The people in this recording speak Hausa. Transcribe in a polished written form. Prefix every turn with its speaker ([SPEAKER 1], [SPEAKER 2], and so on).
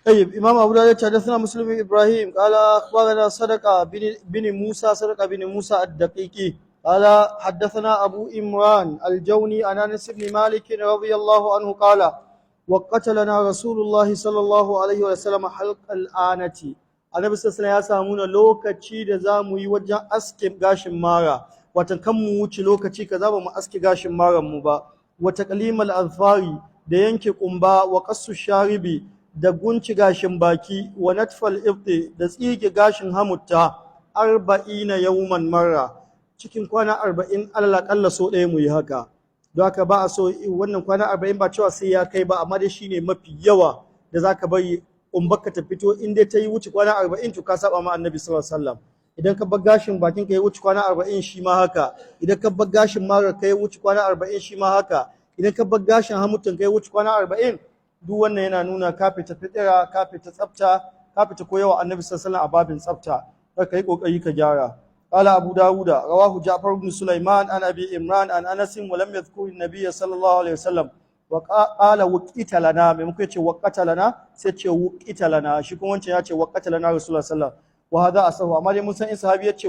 [SPEAKER 1] طيب إمام أبو داود حدثنا مسلم بن إبراهيم قال أخبرنا صدقة بن موسى الدقيقي قال حدثنا أبو إمران الجوني عن أنس بن مالك رضي الله عنه قال وقتلنا رسول الله صلى الله عليه وسلم حلق الآنة annabi sallallahu ya samu na lokaci da za mu yi wajen aske gashin mara wata kan mu wuce lokaci kaza ba mu aske gashin maran mu ba wata qalimal azfari da yanke kumba wa qassu sharibi da gunci gashin baki wa natfal ibti da tsige gashin hamutta 40 yawman marra cikin kwana 40 Allah kalla so ɗaya mu yi haka don haka ba a so wannan kwana 40 ba cewa sai ya kai ba amma dai shine mafi yawa da zaka bari umbaka ta fito in dai ta yi wuce kwana 40 to ka saba ma annabi sallallahu alaihi wasallam idan ka bar gashin bakin ka ya wuce kwana 40 shi ma haka idan ka bar gashin mara ka ya wuce kwana 40 shi ma haka idan ka bar gashin hamutun ka ya wuce kwana 40 duk wannan yana nuna ka fita fitira ka fita tsafta ka fita koyawa annabi sallallahu alaihi wasallam a babin tsafta kai kokari ka gyara قال أبو داود رواه جعفر بن سليمان عن أبي إمران عن أنس ولم يذكر النبي صلى الله عليه وسلم وقال وقت لنا ممكن يقول وقت لنا سيتش وقت لنا شي كون wancan yace وقت لنا رسول الله صلى الله عليه وسلم وهذا أصح amma dai mun san in sahabi yace